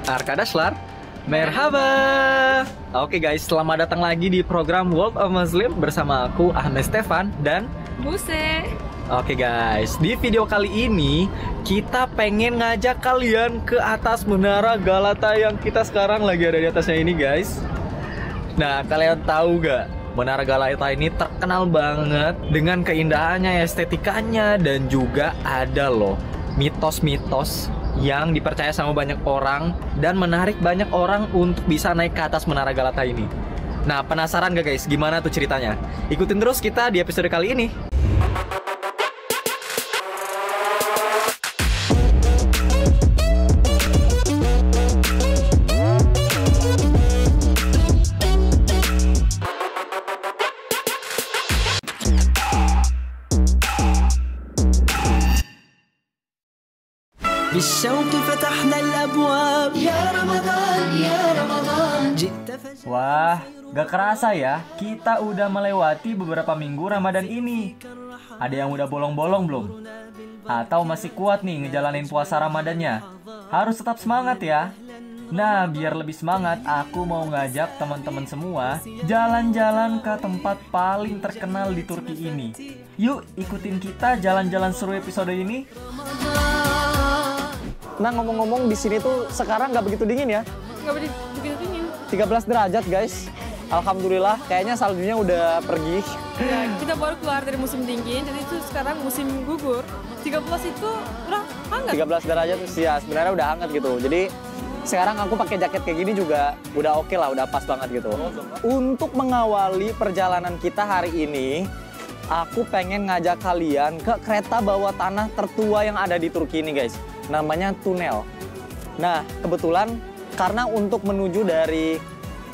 Arkadashlar, merhaba. Oke guys, selamat datang lagi di program World of Muslim bersama aku Ahmed Stefan dan Buse. Oke guys, di video kali ini kita pengen ngajak kalian ke atas Menara Galata yang kita sekarang lagi ada di atasnya ini guys. Nah, kalian tahu gak? Menara Galata ini terkenal banget dengan keindahannya, estetikanya, dan juga ada loh mitos-mitos yang dipercaya sama banyak orang dan menarik banyak orang untuk bisa naik ke atas Menara Galata ini. Nah, penasaran gak guys gimana tuh ceritanya? Ikutin terus kita di episode kali ini. بالشوق فتحنا الأبواب يا رمضان يا رمضان جئت فجأة. Wah, gak kerasa ya, kita udah melewati beberapa minggu Ramadan ini. Ada yang udah bolong-bolong belum? Atau masih kuat nih ngejalanin puasa Ramadannya? Harus tetap semangat ya. Nah, biar lebih semangat, aku mau ngajak teman-teman semua jalan-jalan ke tempat paling terkenal di Turki ini. Yuk, ikutin kita jalan-jalan seru episode ini. Nah, ngomong-ngomong di sini tuh sekarang nggak begitu dingin ya? Nggak begitu dingin. 13 derajat guys. Alhamdulillah, kayaknya saljunya udah pergi. Ya, kita baru keluar dari musim dingin, jadi itu sekarang musim gugur. 13 itu udah hangat. 13 derajat ya sebenarnya udah hangat gitu. Jadi sekarang aku pakai jaket kayak gini juga udah oke lah, udah pas banget gitu. Untuk mengawali perjalanan kita hari ini, aku pengen ngajak kalian ke kereta bawah tanah tertua yang ada di Turki ini guys. Namanya tunnel. Nah, kebetulan karena untuk menuju dari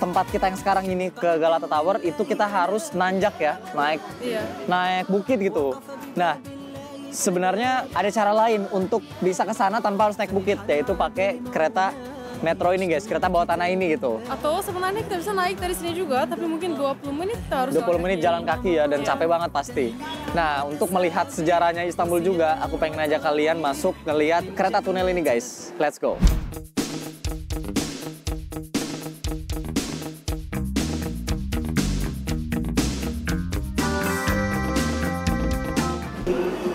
tempat kita yang sekarang ini ke Galata Tower itu kita harus nanjak ya, naik bukit gitu. Nah, sebenarnya ada cara lain untuk bisa ke sana tanpa harus naik bukit, yaitu pakai kereta metro ini guys, kereta bawah tanah ini gitu. Atau sebenarnya kita bisa naik dari sini juga, tapi mungkin 20 menit kita harus 20 menit jalan kaki ya, dan capek banget pasti. Nah, untuk melihat sejarahnya Istanbul juga, aku pengen ngajak kalian masuk ngelihat kereta tunnel ini guys. Let's go.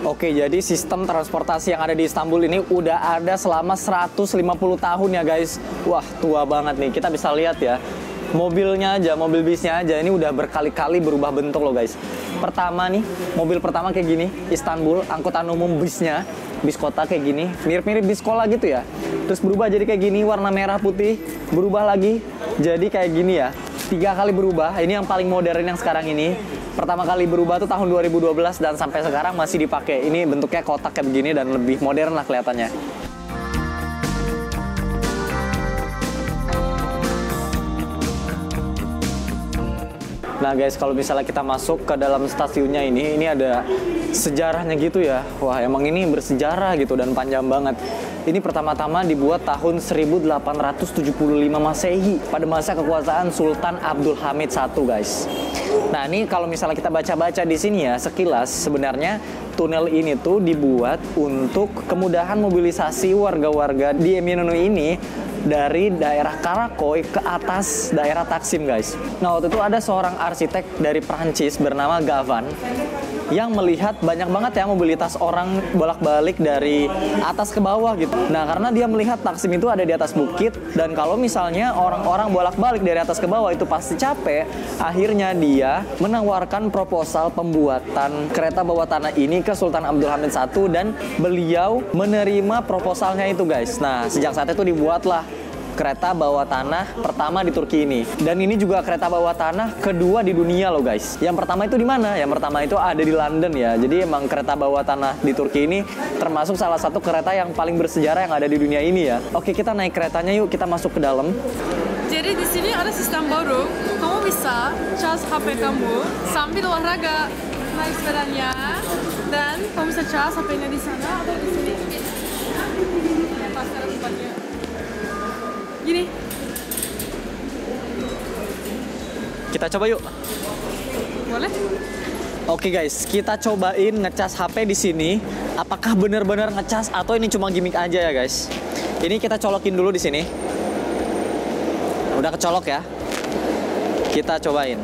Oke, jadi sistem transportasi yang ada di Istanbul ini udah ada selama 150 tahun ya guys. Wah, tua banget nih. Kita bisa lihat ya. Mobilnya aja, mobil bisnya aja ini udah berkali-kali berubah bentuk loh guys. Pertama nih, mobil pertama kayak gini, Istanbul, angkutan umum bisnya, bis kota kayak gini, mirip-mirip bis sekolah gitu ya. Terus berubah jadi kayak gini, warna merah putih, berubah lagi jadi kayak gini ya. 3 kali berubah, ini yang paling modern yang sekarang ini. Pertama kali berubah tuh tahun 2012 dan sampai sekarang masih dipakai. Ini bentuknya kotak kayak begini dan lebih modern lah kelihatannya. Nah guys, kalau misalnya kita masuk ke dalam stasiunnya ini ada sejarahnya gitu ya. Wah, emang ini bersejarah gitu dan panjang banget. Ini pertama-tama dibuat tahun 1875 Masehi pada masa kekuasaan Sultan Abdul Hamid I guys. Nah, ini kalau misalnya kita baca-baca di sini ya, sekilas sebenarnya tunnel ini tuh dibuat untuk kemudahan mobilisasi warga-warga di Eminönü ini dari daerah Karakoy ke atas daerah Taksim guys. Nah, waktu itu ada seorang arsitek dari Prancis bernama Gavan yang melihat banyak banget ya mobilitas orang bolak-balik dari atas ke bawah gitu. Nah, karena dia melihat Taksim itu ada di atas bukit dan kalau misalnya orang-orang bolak-balik dari atas ke bawah itu pasti capek, akhirnya dia menawarkan proposal pembuatan kereta bawah tanah ini ke Sultan Abdul Hamid I dan beliau menerima proposalnya itu guys. Nah, sejak saat itu dibuatlah kereta bawah tanah pertama di Turki ini. Dan ini juga kereta bawah tanah kedua di dunia loh guys. Yang pertama itu di mana? Yang pertama itu ada di London ya. Jadi emang kereta bawah tanah di Turki ini termasuk salah satu kereta yang paling bersejarah yang ada di dunia ini ya. Oke, kita naik keretanya yuk, kita masuk ke dalam. Jadi di sini ada sistem baru. Kamu bisa charge HP kamu sambil olahraga naik sepedanya, dan kamu bisa charge HP-nya di sana atau di sini. Pas ada tempatnya. Gini. Kita coba yuk. Boleh? Oke guys, kita cobain ngecas HP di sini. Apakah benar-benar ngecas atau ini cuma gimmick aja ya guys? Ini kita colokin dulu di sini. Udah kecolok ya. Kita cobain.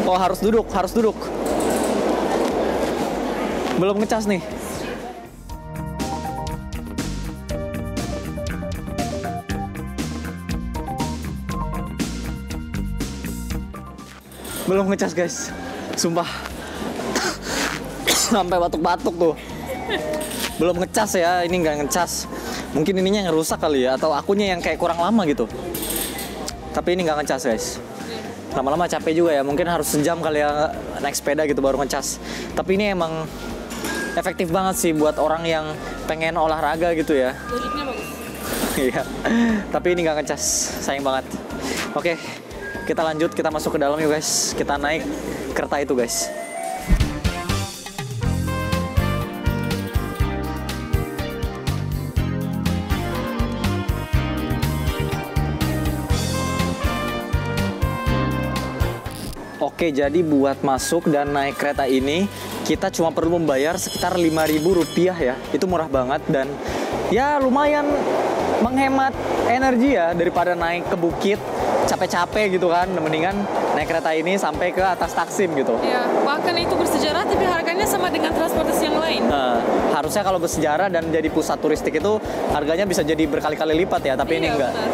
Oh, harus duduk, harus duduk. Belum ngecas nih. Belum ngecas guys, sumpah. Sampai batuk-batuk tuh. Belum ngecas ya, ini nggak ngecas. Mungkin ininya yang rusak kali ya, atau akunya yang kayak kurang lama gitu. Tapi ini nggak ngecas guys. Lama-lama capek juga ya, mungkin harus sejam kali ya naik sepeda gitu baru ngecas. Tapi ini emang efektif banget sih buat orang yang pengen olahraga gitu ya. Logiknya bagus. Iya, tapi ini nggak ngecas, sayang banget. Oke, kita lanjut, kita masuk ke dalam yuk guys. Kita naik kereta itu guys. Oke, jadi buat masuk dan naik kereta ini kita cuma perlu membayar sekitar Rp5.000 ya. Itu murah banget dan ya lumayan menghemat energi ya daripada naik ke bukit capek-capek gitu kan. Mendingan naik kereta ini sampai ke atas Taksim gitu. Ya, bahkan itu bersejarah tapi harganya sama dengan transportasi yang lain. Nah, harusnya kalau bersejarah dan jadi pusat turistik itu harganya bisa jadi berkali-kali lipat ya, tapi ini Iya, enggak. benar.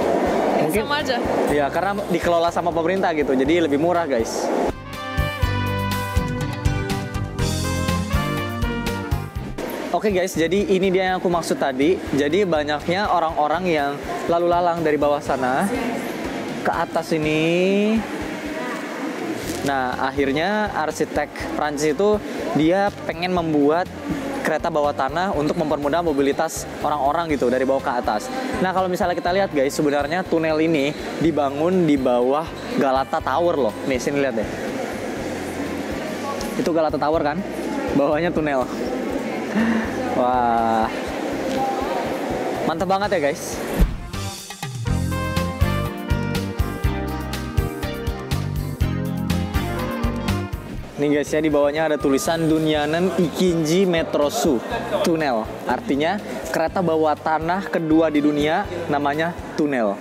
Mungkin Sama aja. ya karena dikelola sama pemerintah gitu, jadi lebih murah guys. Oke guys, jadi ini dia yang aku maksud tadi. Jadi banyaknya orang-orang yang lalu lalang dari bawah sana ke atas ini. Nah, akhirnya arsitek Prancis itu dia pengen membuat kereta bawah tanah untuk mempermudah mobilitas orang-orang gitu dari bawah ke atas. Nah, kalau misalnya kita lihat guys, sebenarnya tunnel ini dibangun di bawah Galata Tower loh. Nih, sini lihat deh. Itu Galata Tower kan? Bawahnya tunnel. Wah, mantap banget ya guys. Nih guys ya, di bawahnya ada tulisan Dunyanen Ikinji Metrosu Tunnel. Artinya kereta bawah tanah kedua di dunia, namanya tunnel.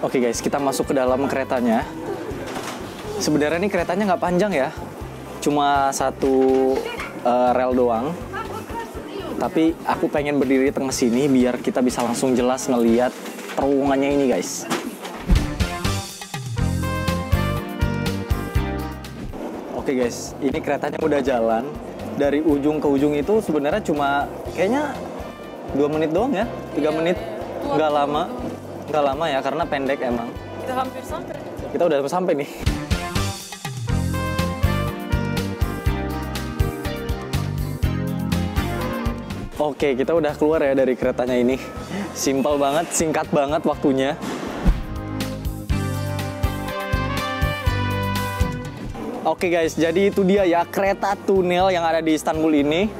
Oke guys, kita masuk ke dalam keretanya. Sebenarnya ini keretanya nggak panjang ya, cuma satu rel doang. Tapi aku pengen berdiri di tengah sini biar kita bisa langsung jelas ngeliat terowongannya ini guys. Oke guys, ini keretanya udah jalan. Dari ujung ke ujung itu sebenarnya cuma kayaknya 2 menit doang ya, 3 menit. Nggak lama. Nggak lama ya, karena pendek emang. Kita hampir sampai. Kita udah sampai nih. Oke, kita udah keluar ya dari keretanya ini. Simpel banget, singkat banget waktunya. Oke guys, jadi itu dia ya kereta tunnel yang ada di Istanbul ini.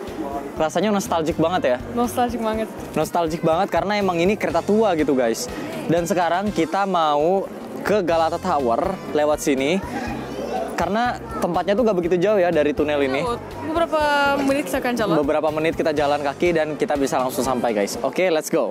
Rasanya nostalgic banget ya. Nostalgic banget. Nostalgic banget karena emang ini kereta tua gitu guys. Dan sekarang kita mau ke Galata Tower lewat sini. Karena tempatnya tuh gak begitu jauh ya dari tunnel ini. Beberapa menit kita akan jalan. Beberapa menit kita jalan kaki dan kita bisa langsung sampai guys. Oke, let's go.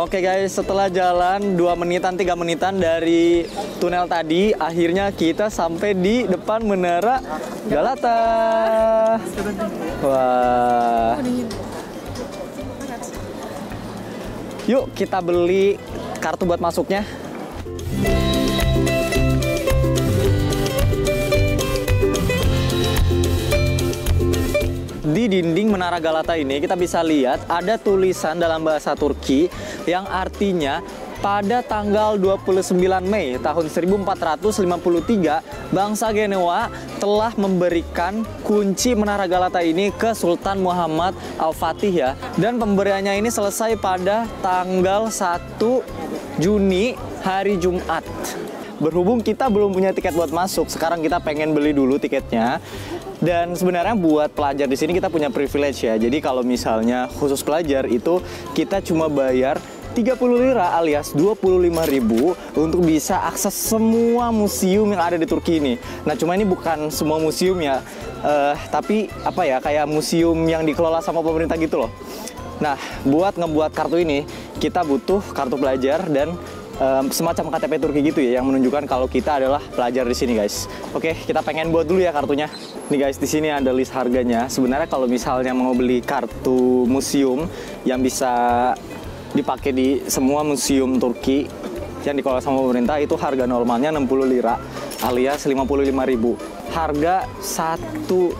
Oke guys, setelah jalan 2 menitan, 3 menitan dari tunnel tadi, akhirnya kita sampai di depan Menara Galata. Wah. Yuk kita beli kartu buat masuknya. Di dinding Menara Galata ini kita bisa lihat ada tulisan dalam bahasa Turki yang artinya pada tanggal 29 Mei tahun 1453, bangsa Genoa telah memberikan kunci Menara Galata ini ke Sultan Muhammad Al-Fatih ya. Dan pemberiannya ini selesai pada tanggal 1 Juni hari Jumat. Berhubung kita belum punya tiket buat masuk, sekarang kita pengen beli dulu tiketnya. Dan sebenarnya buat pelajar di sini kita punya privilege ya. Jadi kalau misalnya khusus pelajar itu kita cuma bayar 30 lira alias 25.000 untuk bisa akses semua museum yang ada di Turki ini. Nah, cuma ini bukan semua museum ya, tapi apa ya, kayak museum yang dikelola sama pemerintah gitu loh. Nah, buat ngebuat kartu ini kita butuh kartu pelajar dan semacam KTP Turki gitu ya, yang menunjukkan kalau kita adalah pelajar di sini guys. Oke, kita pengen buat dulu ya kartunya. Nih guys, di sini ada list harganya. Sebenarnya kalau misalnya mau beli kartu museum yang bisa dipakai di semua museum Turki yang dikelola sama pemerintah, itu harga normalnya 60 lira alias 55.000. Harga satu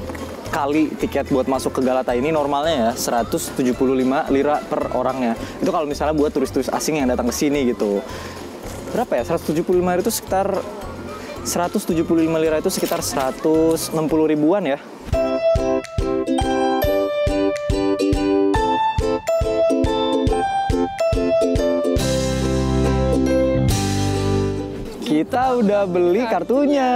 kali tiket buat masuk ke Galata ini normalnya ya 175 lira per orangnya. Itu kalau misalnya buat turis-turis asing yang datang ke sini gitu. Berapa ya? 175 lira itu sekitar 175 lira itu sekitar 160 ribuan ya. Kita udah beli kartunya.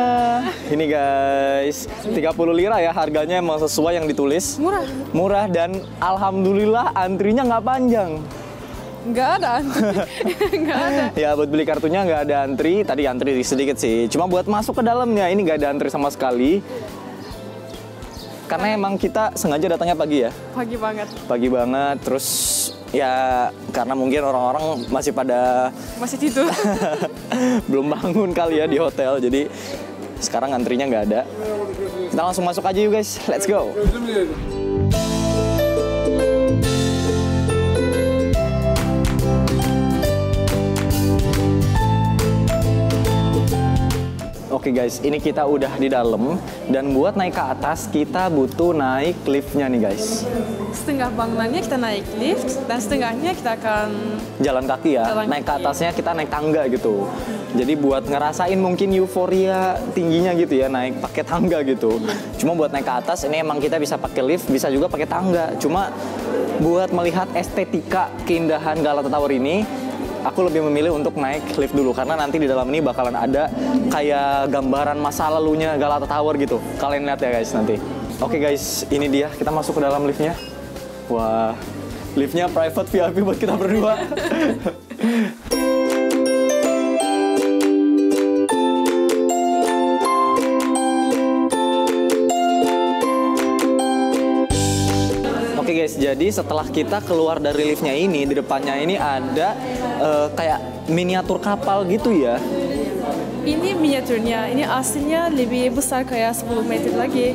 Ini guys, 30 lira ya harganya, emang sesuai yang ditulis. Murah. Murah dan alhamdulillah antrinya nggak panjang. Nggak ada antri. Nggak ada. Ya buat beli kartunya nggak ada antri, tadi antri sedikit sih. Cuma buat masuk ke dalamnya ini nggak ada antri sama sekali. Karena emang kita sengaja datangnya pagi ya. Pagi banget. Pagi banget, terus ya karena mungkin orang-orang masih pada Masih tidur. belum bangun kali ya di hotel, jadi sekarang antrinya nggak ada. Kita langsung masuk aja yuk guys, let's go. Oke guys, ini kita udah di dalam dan buat naik ke atas kita butuh naik liftnya nih guys. Setengah bangunannya kita naik lift dan setengahnya kita akan Jalan kaki ya, Jalan naik ke kaki. atasnya kita naik tangga gitu. Jadi buat ngerasain mungkin euforia tingginya gitu ya, naik pakai tangga gitu. Cuma buat naik ke atas ini emang kita bisa pakai lift, bisa juga pakai tangga. Cuma buat melihat estetika keindahan Galata Tower ini, aku lebih memilih untuk naik lift dulu karena nanti di dalam ini bakalan ada kayak gambaran masa lalunya Galata Tower gitu. Kalian lihat ya guys nanti. Oke guys, ini dia kita masuk ke dalam liftnya. Wah, liftnya private VIP buat kita berdua. Oke guys, jadi setelah kita keluar dari liftnya ini, di depannya ini ada kayak miniatur kapal gitu ya. ini miniaturnya, ini aslinya lebih besar kayak 10 meter lagi.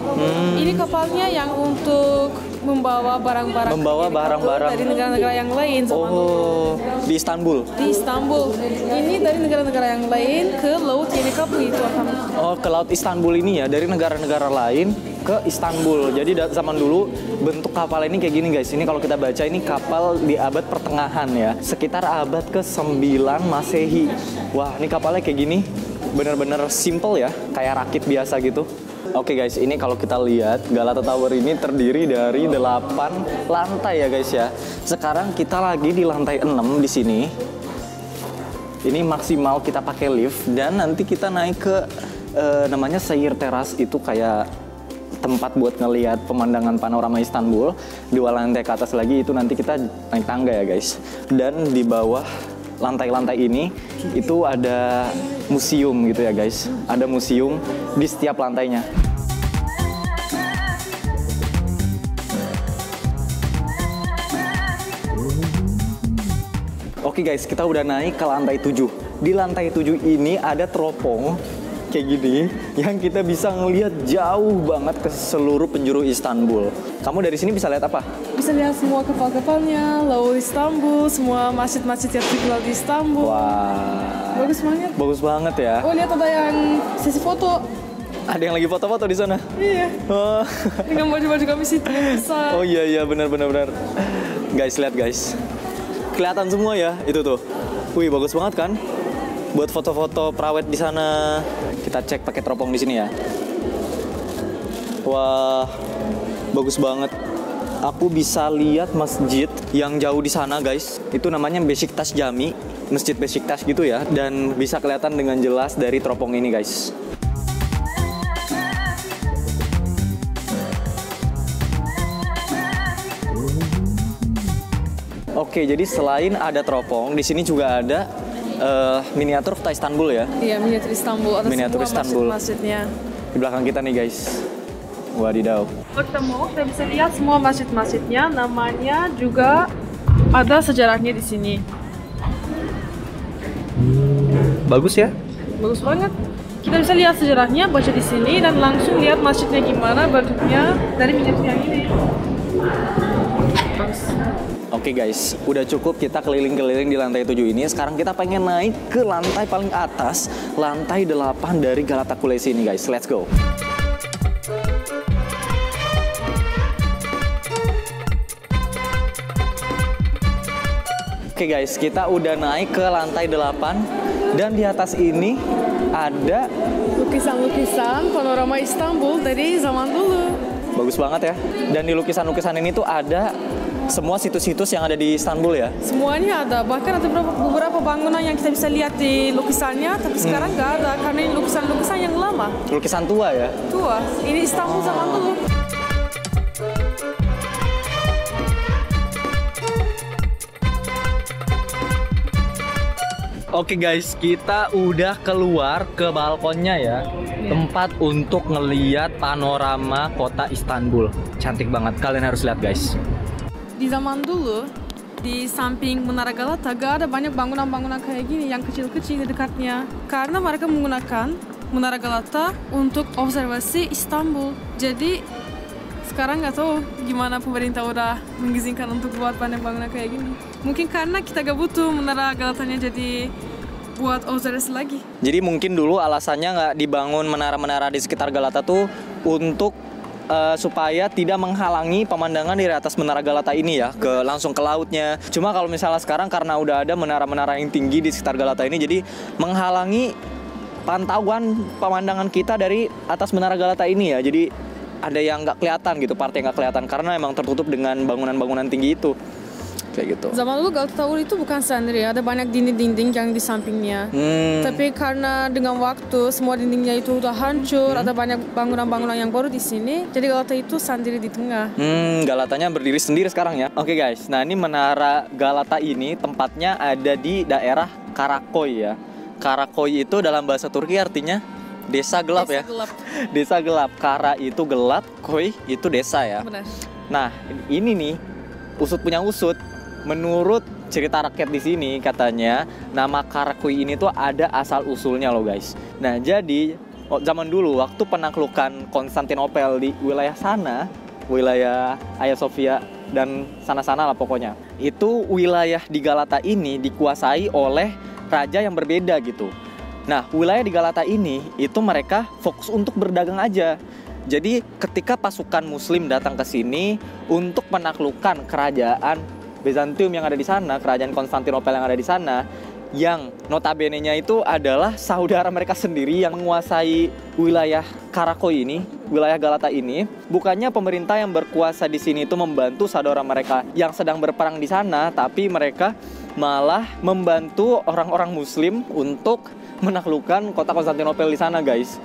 Ini kapalnya yang untuk membawa barang-barang Membawa barang-barang. dari negara-negara yang lain zaman dulu. Oh, di Istanbul. Di Istanbul. Ini dari negara-negara yang lain ke laut ini kapal itu akan. Oh, ke laut Istanbul ini ya, dari negara-negara lain ke Istanbul. Jadi zaman dulu bentuk kapal ini kayak gini guys. Ini kalau kita baca ini kapal di abad pertengahan ya, sekitar abad ke-9 Masehi. Wah, ini kapalnya kayak gini. Bener-bener simple ya, kayak rakit biasa gitu. Oke guys, ini kalau kita lihat Galata Tower ini terdiri dari 8 lantai ya guys ya. Sekarang kita lagi di lantai 6 di sini. Ini maksimal kita pakai lift dan nanti kita naik ke namanya Seyir Teras, itu kayak tempat buat ngelihat pemandangan panorama Istanbul. 2 lantai ke atas lagi itu nanti kita naik tangga ya guys. Dan di bawah lantai-lantai ini itu ada museum gitu ya guys. Ada museum di setiap lantainya. Oke guys, kita udah naik ke lantai 7. Di lantai 7 ini ada teropong kayak gini yang kita bisa ngelihat jauh banget ke seluruh penjuru Istanbul. Kamu dari sini bisa lihat apa? Bisa lihat semua kapal-kapalnya, laut Istanbul, semua masjid-masjid yang terkenal di Istanbul. Wah, Bagus banget. bagus banget ya. Oh, lihat ada yang sesi foto. Ada yang lagi foto-foto di sana. Iya. Oh, Dengan baju-baju kami situ besar. iya benar. Guys, lihat guys. Kelihatan semua ya, itu tuh. Wih, bagus banget kan? Buat foto-foto prawet di sana. Kita cek pakai teropong di sini ya. Wah, bagus banget. Aku bisa lihat masjid yang jauh di sana, guys. Itu namanya Besiktas Jami, Masjid Besiktas gitu ya. Dan bisa kelihatan dengan jelas dari teropong ini, guys. Oke, jadi selain ada teropong, di sini juga ada miniatur kota Istanbul ya. Iya, miniatur Istanbul. Ada Miniatur semua Istanbul. masjid-masjidnya. Di belakang kita nih, guys. Wadidaw. Kalau kita mau, kita bisa lihat semua masjid-masjidnya. Namanya juga ada sejarahnya di sini. Bagus ya? Bagus banget. Kita bisa lihat sejarahnya, baca di sini, dan langsung lihat masjidnya gimana bentuknya dari miniatur yang ini. Bagus. Oke guys, udah cukup kita keliling-keliling di lantai 7 ini. Sekarang kita pengen naik ke lantai paling atas, lantai 8 dari Galata Kulesi ini guys. Let's go. Oke guys, kita udah naik ke lantai 8 dan di atas ini ada Lukisan-lukisan panorama Istanbul dari zaman dulu. bagus banget ya. Dan di lukisan-lukisan ini tuh ada semua situs-situs yang ada di Istanbul ya. Semuanya ada, bahkan ada beberapa bangunan yang kita bisa lihat di lukisannya, tapi sekarang nggak ada karena ini lukisan-lukisan yang lama. Lukisan tua ya. Tua, ini Istanbul zaman dulu. Oke guys, kita udah keluar ke balkonnya ya. Tempat untuk ngeliat panorama kota Istanbul. Cantik banget, kalian harus lihat guys. Di zaman dulu, di samping Menara Galata gak ada banyak bangunan-bangunan kayak gini yang kecil-kecil di dekatnya. Karena mereka menggunakan Menara Galata untuk observasi Istanbul. Jadi sekarang nggak tahu gimana pemerintah udah mengizinkan untuk buat bangunan kayak gini. Mungkin karena kita gak butuh Menara Galatanya jadi buat observasi lagi. Jadi mungkin dulu alasannya nggak dibangun menara-menara di sekitar Galata tuh untuk supaya tidak menghalangi pemandangan dari atas Menara Galata ini ya, langsung ke lautnya. Cuma kalau misalnya sekarang karena udah ada menara-menara yang tinggi di sekitar Galata ini, jadi menghalangi pantauan pemandangan kita dari atas Menara Galata ini ya. Jadi ada yang nggak kelihatan gitu, part yang nggak kelihatan karena emang tertutup dengan bangunan-bangunan tinggi itu. Kayak gitu. Zaman dulu Galata Tower itu bukan sendiri, ada banyak dinding-dinding yang di sampingnya. Tapi karena dengan waktu semua dindingnya itu udah hancur, ada banyak bangunan-bangunan yang baru di sini. Jadi Galata itu sendiri di tengah. Galatanya berdiri sendiri sekarang ya. Oke guys, nah ini Menara Galata ini tempatnya ada di daerah Karakoy ya. Karakoy itu dalam bahasa Turki artinya desa gelap ya. Gelap. Desa gelap. Kara itu gelap, koy itu desa ya. Benar. Nah, ini nih usut punya usut. Menurut cerita rakyat di sini katanya nama Karakoy ini tuh ada asal usulnya loh guys. Nah, jadi zaman dulu waktu penaklukan Konstantinopel di wilayah sana, wilayah Hagia Sophia dan sana-sana lah pokoknya. Itu wilayah di Galata ini dikuasai oleh raja yang berbeda gitu. Nah, wilayah di Galata ini itu mereka fokus untuk berdagang aja. Jadi ketika pasukan muslim datang ke sini untuk menaklukkan kerajaan Bizantium yang ada di sana, kerajaan Konstantinopel yang ada di sana, yang notabene-nya itu adalah saudara mereka sendiri yang menguasai wilayah Karakoy ini, wilayah Galata ini. Bukannya pemerintah yang berkuasa di sini itu membantu saudara mereka yang sedang berperang di sana, tapi mereka malah membantu orang-orang muslim untuk menaklukkan kota Konstantinopel di sana guys.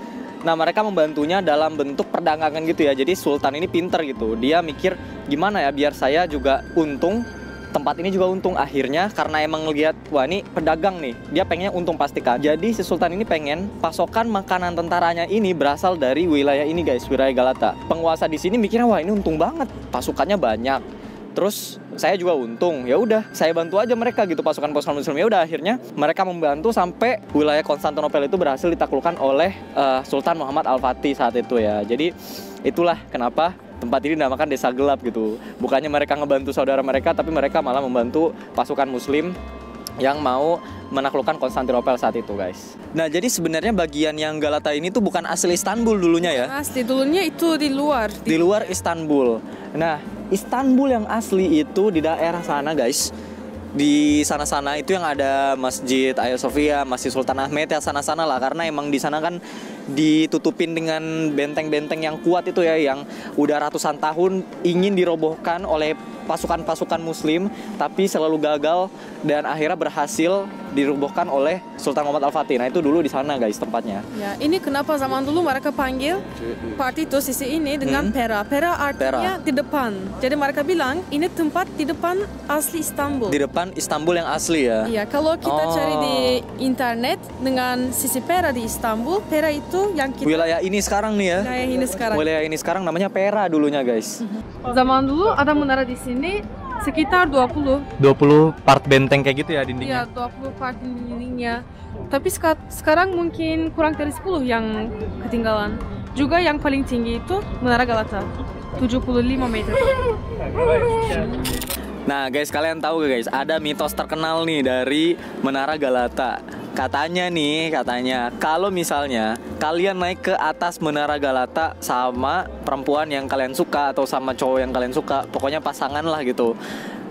Nah, mereka membantunya dalam bentuk perdagangan gitu ya. Jadi Sultan ini pinter gitu, dia mikir gimana ya biar saya juga untung, tempat ini juga untung. Akhirnya karena emang ngeliat wah ini pedagang nih, dia pengennya untung pastikan. Jadi si Sultan ini pengen pasokan makanan tentaranya ini berasal dari wilayah ini guys, wilayah Galata. Penguasa di sini mikirnya wah ini untung banget, pasukannya banyak. Terus saya juga untung, ya udah saya bantu aja mereka gitu, pasukan-pasukan muslim. Ya udah akhirnya mereka membantu sampai wilayah Konstantinopel itu berhasil ditaklukkan oleh Sultan Muhammad Al-Fatih saat itu ya. Jadi itulah kenapa tempat ini dinamakan desa gelap gitu. Bukannya mereka ngebantu saudara mereka, tapi mereka malah membantu pasukan muslim yang mau menaklukkan Konstantinopel saat itu guys. Nah, jadi sebenarnya bagian yang Galata ini tuh bukan asli Istanbul dulunya ya. Asli dulunya itu di luar. Di luar Istanbul. Nah, Istanbul yang asli itu di daerah sana guys. di sana-sana itu yang ada Masjid Hagia Sophia, Masjid Sultan Ahmed ya sana-sana lah, karena emang di sana kan ditutupin dengan benteng-benteng yang kuat itu ya, yang udah ratusan tahun ingin dirobohkan oleh pasukan-pasukan muslim tapi selalu gagal dan akhirnya berhasil dirobohkan oleh Sultan Muhammad Al-Fatih. Nah itu dulu di sana guys tempatnya. Ya, ini kenapa zaman dulu mereka panggil part itu sisi ini dengan pera. Pera artinya di depan. Jadi mereka bilang ini tempat di depan asli Istanbul. Di depan Istanbul yang asli ya. Iya, kalau kita cari di internet dengan sisi pera di Istanbul, pera itu yang kita Wilayah ini sekarang nih ya. wilayah ini sekarang. Wilayah ini sekarang namanya Pera dulunya guys. Zaman dulu ada menara di sini sekitar 20. 20 part benteng kayak gitu ya Iya, dindingnya. 20 part dindingnya. Tapi sekarang mungkin kurang dari 10 yang ketinggalan. Juga yang paling tinggi itu Menara Galata, 75 meter. Nah guys, kalian tahu gak guys, ada mitos terkenal nih dari Menara Galata. Katanya kalau misalnya kalian naik ke atas Menara Galata sama perempuan yang kalian suka atau sama cowok yang kalian suka, pokoknya pasangan lah gitu,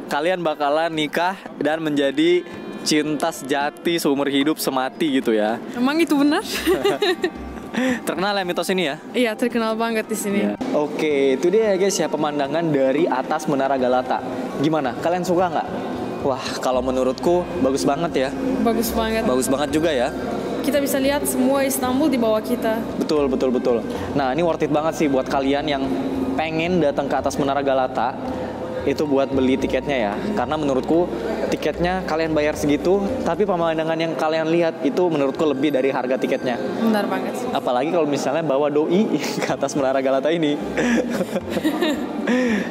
kalian bakalan nikah dan menjadi cinta sejati seumur hidup semati gitu ya. Emang itu benar? Terkenal ya mitos ini ya? Iya, terkenal banget di sini. Oke, itu dia ya guys ya, pemandangan dari atas Menara Galata. Gimana? Kalian suka nggak? Wah, kalau menurutku bagus banget ya. Bagus banget. Bagus banget juga ya. Kita bisa lihat semua Istanbul di bawah kita. Betul. Nah, ini worth it banget sih buat kalian yang pengen datang ke atas Menara Galata. Itu buat beli tiketnya ya. Karena menurutku tiketnya kalian bayar segitu, tapi pemandangan yang kalian lihat itu menurutku lebih dari harga tiketnya. Benar banget. Apalagi kalau misalnya bawa doi ke atas Menara Galata ini.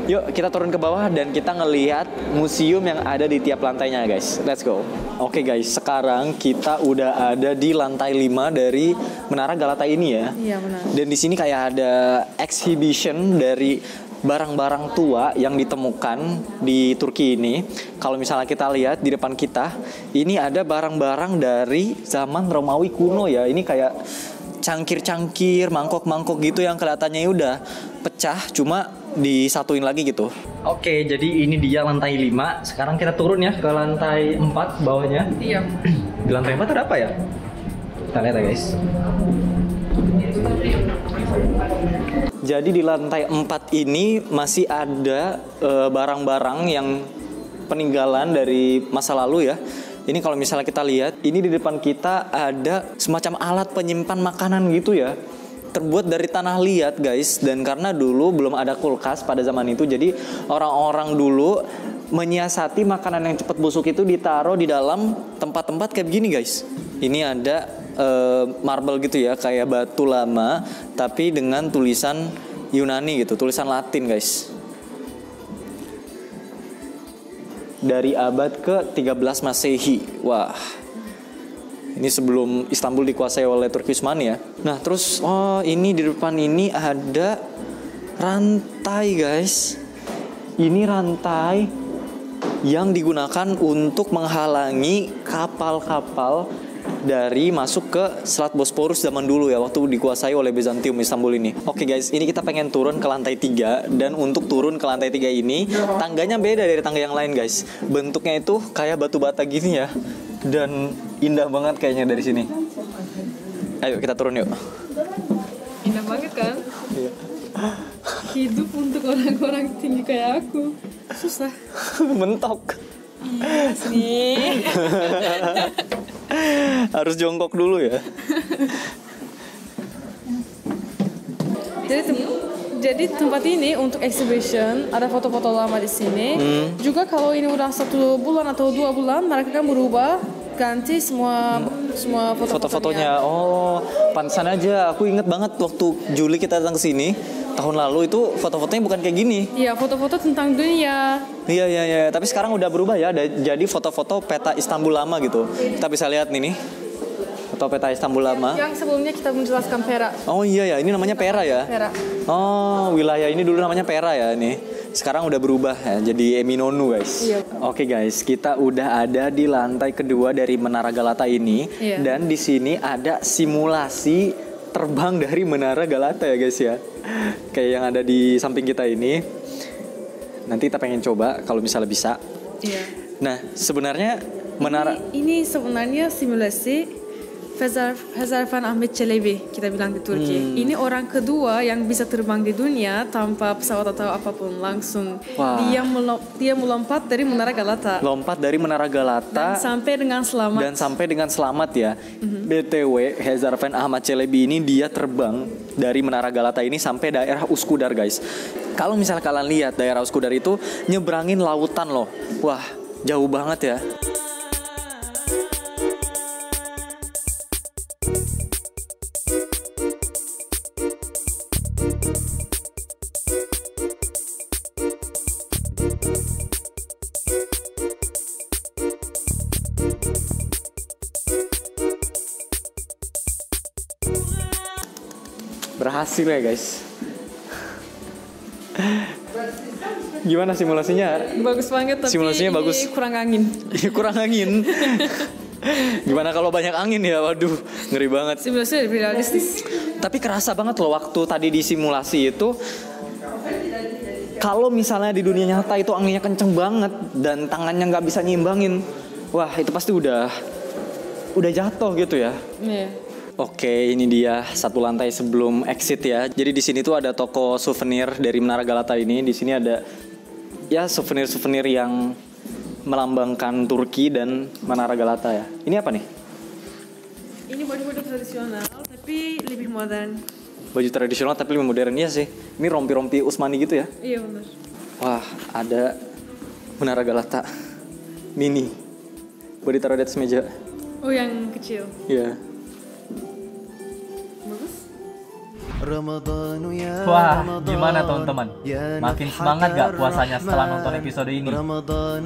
Yuk kita turun ke bawah dan kita ngelihat museum yang ada di tiap lantainya guys. Let's go. Oke guys, sekarang kita udah ada di lantai 5 dari Menara Galata ini ya. Iya, benar. Dan di sini kayak ada exhibition dari barang-barang tua yang ditemukan di Turki ini. Kalau misalnya kita lihat di depan kita, ini ada barang-barang dari zaman Romawi kuno ya. Ini kayak cangkir-cangkir, mangkok-mangkok gitu yang kelihatannya udah pecah, cuma disatuin lagi gitu. Oke, jadi ini dia lantai 5. Sekarang kita turun ya ke lantai 4 bawahnya. Iya. Di lantai 4 ada apa ya? Kita lihat ya guys. Jadi di lantai 4 ini masih ada barang-barang yang peninggalan dari masa lalu ya. Ini kalau misalnya kita lihat, ini di depan kita ada semacam alat penyimpan makanan gitu ya. Terbuat dari tanah liat guys. Dan karena dulu belum ada kulkas pada zaman itu, jadi orang-orang dulu menyiasati makanan yang cepat busuk itu ditaruh di dalam tempat-tempat kayak begini guys. Ini ada marble gitu ya, kayak batu lama tapi dengan tulisan Yunani gitu, tulisan Latin guys. Dari abad ke-13 Masehi. Wah. Ini sebelum Istanbul dikuasai oleh Turki Utsmani ya. Nah, terus ini di depan ini ada rantai guys. Ini rantai yang digunakan untuk menghalangi kapal-kapal dari masuk ke Selat Bosporus zaman dulu ya, waktu dikuasai oleh Bizantium Istanbul ini. Oke guys, ini kita pengen turun ke lantai 3. Dan untuk turun ke lantai 3 ini, tangganya beda dari tangga yang lain guys. Bentuknya itu kayak batu bata gini ya. Dan indah banget kayaknya dari sini. Ayo kita turun yuk. Indah banget kan? Iya. Hidup untuk orang-orang tinggi kayak aku susah. Mentok. Iya sih. Harus jongkok dulu ya. Jadi tempat ini untuk exhibition, ada foto-foto lama di sini. Juga kalau ini udah 1 bulan atau 2 bulan, mereka kan berubah, ganti semua Foto-fotonya. Oh, pantesan aja. Aku inget banget waktu Juli kita datang ke sini tahun lalu itu foto-fotonya bukan kayak gini. Iya, foto-foto tentang dunia. Iya. Tapi sekarang udah berubah ya. Jadi foto-foto peta Istanbul lama gitu. Kita bisa lihat nih. Foto peta Istanbul lama. Yang sebelumnya kita menjelaskan Pera. Oh iya ya, ini namanya Pera ya. Pera. Oh, wilayah ini dulu namanya Pera ya ini. Sekarang udah berubah ya, jadi Eminonu guys. Iya. Oke guys, kita udah ada di lantai kedua dari Menara Galata ini. Iya. Dan di sini ada simulasi terbang dari Menara Galata ya guys ya. Kayak yang ada di samping kita ini. Nanti kita pengen coba kalau misalnya bisa. Iya. Nah, sebenarnya menara Ini sebenarnya simulasi Faisal Van Ahmed Çelebi kita bilang di Turki. Ini orang kedua yang bisa terbang di dunia tanpa pesawat atau apapun, langsung. Wah. Dia melompat dari Menara Galata. lompat dari Menara Galata Sampai dengan selamat. dan sampai dengan selamat ya. BTW, Faisal Van Ahmed Çelebi ini dia terbang dari Menara Galata ini sampai daerah Uskudar, guys. Kalau misalnya kalian lihat daerah Uskudar itu nyebrangin lautan loh. Wah, jauh banget ya. Berhasil ya, guys. Gimana simulasinya? Bagus banget, tapi Simulasinya ini bagus. kurang angin. Kurang angin. Gimana kalau banyak angin ya? Waduh, ngeri banget. Simulasinya lebih realistis. Tapi kerasa banget loh waktu tadi di simulasi itu. Kalau misalnya di dunia nyata itu anginnya kenceng banget dan tangannya nggak bisa nyimbangin, wah itu pasti udah jatuh gitu ya. Iya. Oke, ini dia satu lantai sebelum exit ya. Jadi di sini tuh ada toko souvenir dari Menara Galata ini. Di sini ada ya souvenir-souvenir yang melambangkan Turki dan Menara Galata ya. Ini apa nih? Ini baju-baju tradisional tapi lebih modern. Baju tradisional tapi lebih modern ya sih. Ini rompi-rompi Utsmani gitu ya. Iya benar. Wah, ada Menara Galata mini. Boleh ditaruh di atas meja. Oh, yang kecil. Iya. Bagus. Wah, gimana teman-teman? Makin semangat gak puasanya setelah nonton episode ini?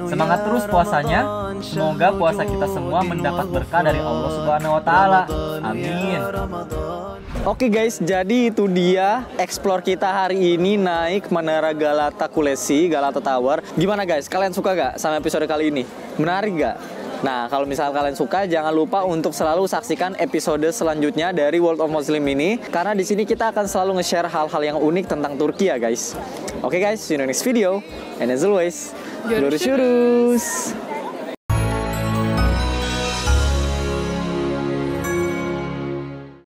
Semangat terus puasanya. Semoga puasa kita semua mendapat berkah dari Allah Subhanahu wa taala. Amin. Oke guys, jadi itu dia explore kita hari ini naik Menara Galata Kulesi, Galata Tower. Gimana guys, kalian suka gak sama episode kali ini? Menarik gak? Nah, kalau misalnya kalian suka, jangan lupa untuk selalu saksikan episode selanjutnya dari World of Muslim ini, karena di sini kita akan selalu nge-share hal-hal yang unik tentang Turki ya guys. Oke guys, see you in the next video. And as always, Görüşürüz. görüşürüz.